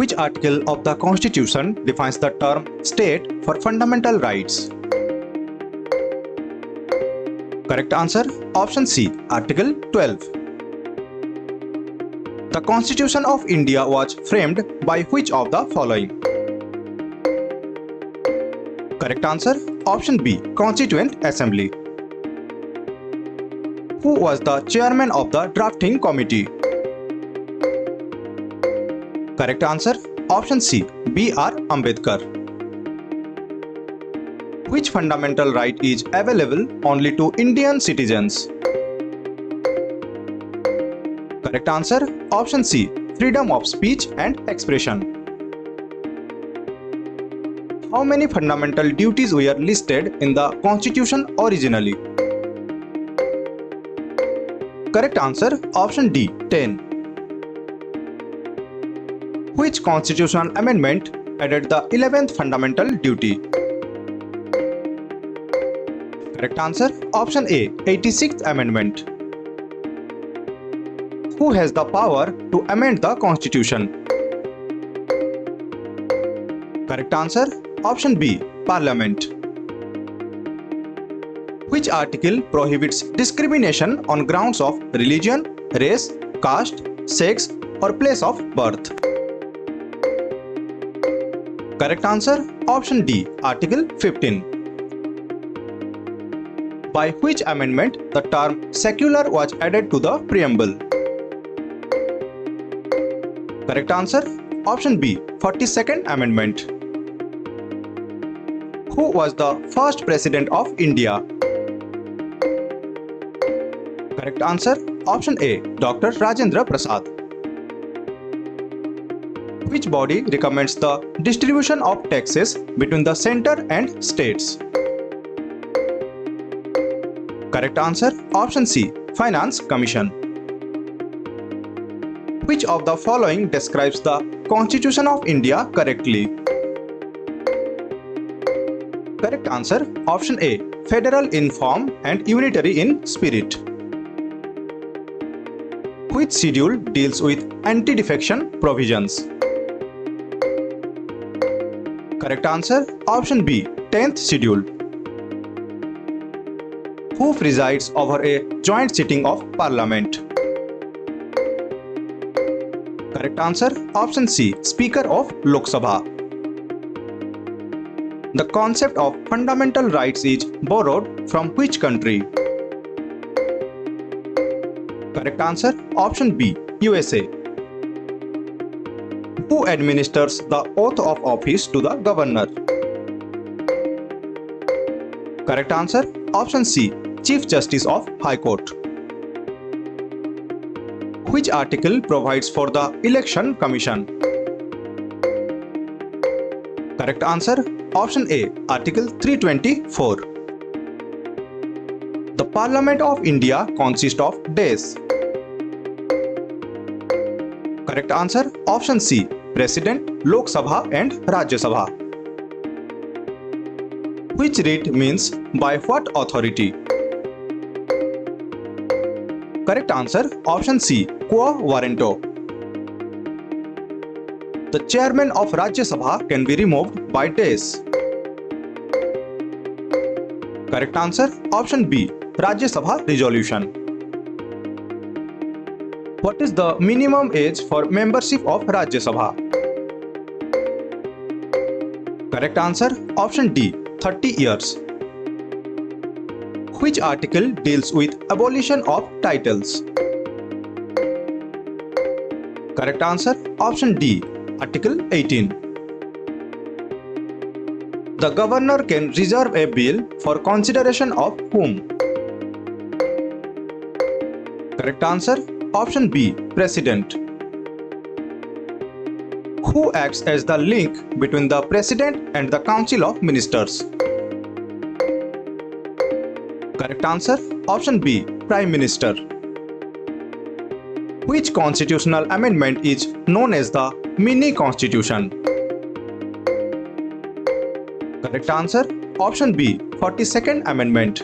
Which article of the Constitution defines the term state for fundamental rights? Correct answer, option C, Article 12. The Constitution of India was framed by which of the following? Correct answer, option B, Constituent Assembly. Who was the chairman of the drafting committee? Correct answer, option C, B.R. Ambedkar. Which fundamental right is available only to Indian citizens? Correct answer, option C, freedom of speech and expression. How many fundamental duties were listed in the Constitution originally? Correct answer, option D, 10. Which constitutional amendment added the 11th fundamental duty? Correct answer, option A, 86th Amendment. Who has the power to amend the Constitution? Correct answer, option B, Parliament. Which article prohibits discrimination on grounds of religion, race, caste, sex, or place of birth? Correct answer, option D, Article 15. By which amendment the term secular was added to the preamble? Correct answer, option B, 42nd Amendment. Who was the first President of India? Correct answer, option A, Dr. Rajendra Prasad. Which body recommends the distribution of taxes between the center and states? Correct answer, option C, Finance Commission. Which of the following describes the Constitution of India correctly? Correct answer, option A, federal in form and unitary in spirit. Which schedule deals with anti-defection provisions? Correct answer, option B, 10th schedule. Who presides over a joint sitting of Parliament? Correct answer, option C, Speaker of Lok Sabha. The concept of fundamental rights is borrowed from which country? Correct answer, option B, USA. Who administers the oath of office to the governor? Correct answer, option C, Chief Justice of High Court. Which article provides for the Election Commission? Correct answer, option A, Article 324. The Parliament of India consists of days. Correct answer, option C, President, Lok Sabha and Rajya Sabha. Which writ means by what authority? Correct answer, option C, quo warranto. The chairman of Rajya Sabha can be removed by days. Correct answer, option B, Rajya Sabha resolution. What is the minimum age for membership of Rajya Sabha? Correct answer, option D, 30 years. Which article deals with abolition of titles? Correct answer, option D, Article 18. The governor can reserve a bill for consideration of whom? Correct answer, option B, President. Who acts as the link between the President and the Council of Ministers? Correct answer, option B, Prime Minister. Which constitutional amendment is known as the Mini Constitution? Correct answer, option B, 42nd Amendment.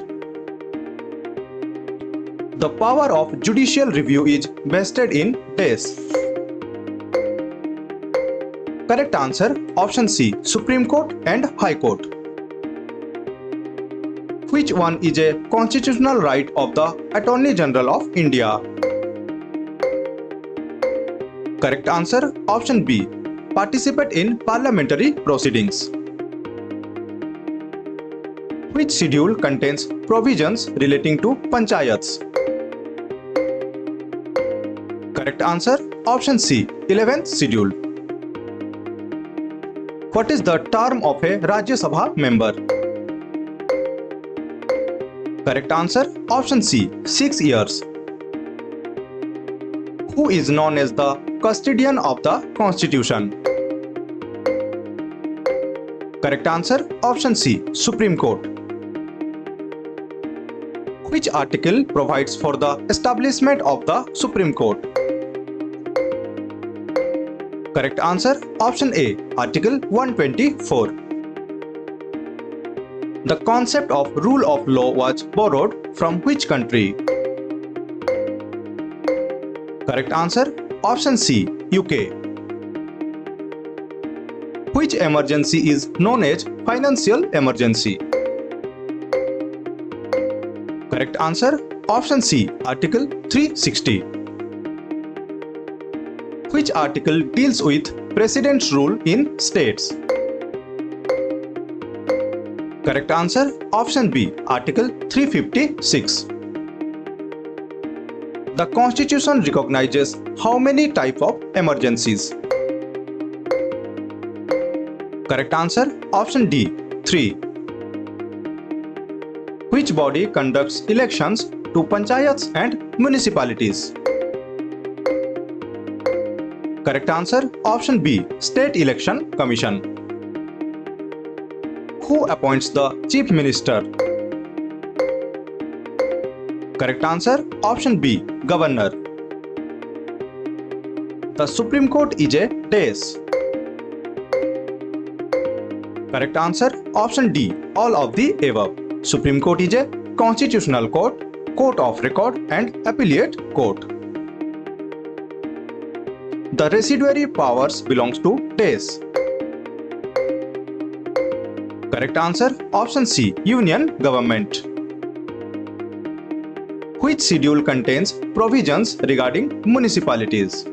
The power of judicial review is vested in days. Correct answer option C, Supreme Court and High Court. Which one is a constitutional right of the Attorney General of India? Correct answer option B, participate in parliamentary proceedings. Which schedule contains provisions relating to panchayats? Correct answer option C, 11th schedule. What is the term of a Rajya Sabha member? Correct answer option C, 6 years. Who is known as the custodian of the Constitution? Correct answer option C, Supreme Court. Which article provides for the establishment of the Supreme Court? Correct answer option A, Article 124. The concept of rule of law was borrowed from which country? Correct answer option C, UK. Which emergency is known as financial emergency? Correct answer option C, Article 360. Which article deals with President's rule in states? Correct answer option B, Article 356. The Constitution recognizes how many types of emergencies? Correct answer option D, 3. Which body conducts elections to panchayats and municipalities? Correct answer option B, State Election Commission. Who appoints the Chief Minister? Correct answer option B, Governor. The Supreme Court is a dash. Correct answer option D, all of the above. Supreme Court is a constitutional court, court of record and appellate court. The residuary powers belongs to dash. Correct answer option C, Union Government. Which schedule contains provisions regarding municipalities?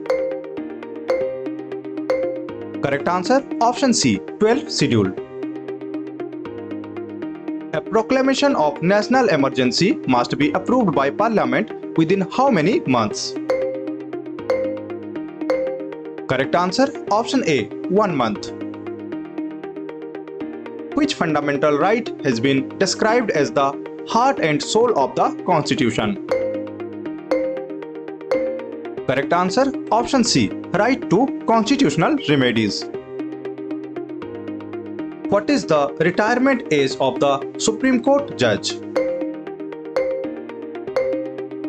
Correct answer option C, 12th schedule. A proclamation of national emergency must be approved by Parliament within how many months? Correct answer option A, 1 month. Which fundamental right has been described as the heart and soul of the Constitution? Correct answer option C, right to constitutional remedies. What is the retirement age of the Supreme Court judge?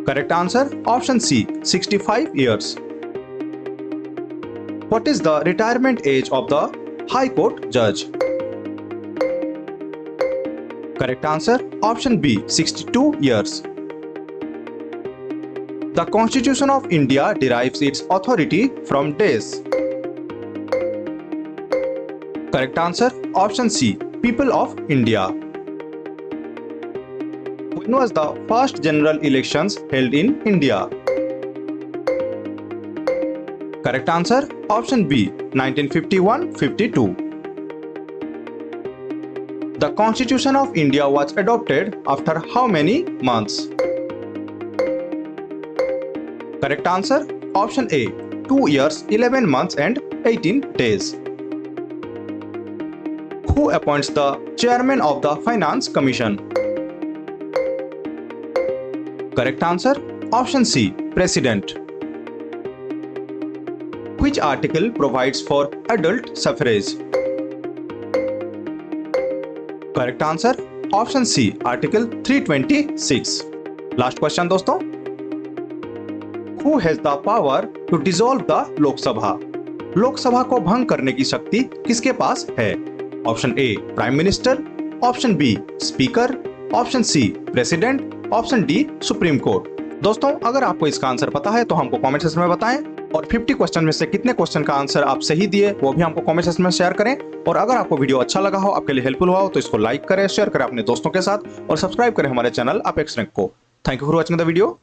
Correct answer option C, 65 years. What is the retirement age of the High Court judge? Correct answer option B, 62 years. The Constitution of India derives its authority from dash. Correct answer option C, people of India. When was the first general elections held in India? Correct answer option B, 1951-52. The Constitution of India was adopted after how many months? Correct answer option A, 2 years, 11 months and 18 days. Who appoints the chairman of the Finance Commission? Correct answer option C, President. Which article provides for adult suffrage? Correct answer option C, Article 326. Last question दोस्तों. Who has the power to dissolve the लोक सभा? लोक सभा को भंग करने की शक्ति किसके पास है? Option A, prime minister, option B, speaker, option C, president, option D, supreme court. दोस्तों अगर आपको इसका आंसर पता है तो हमको कमेंट सेक्शन में बताएं, और 50 क्वेश्चन में से कितने क्वेश्चन का आंसर आप सही दिए वो भी हमको कमेंट सेक्शन में शेयर करें। और अगर आपको वीडियो अच्छा लगा हो, आपके लिए हेल्पफुल हुआ हो, तो इसको लाइक करें, शेयर करें अपने दोस्तों के साथ और सब्सक्राइब करें हमारे चैनल ApexRank को। Thank you for watching the video.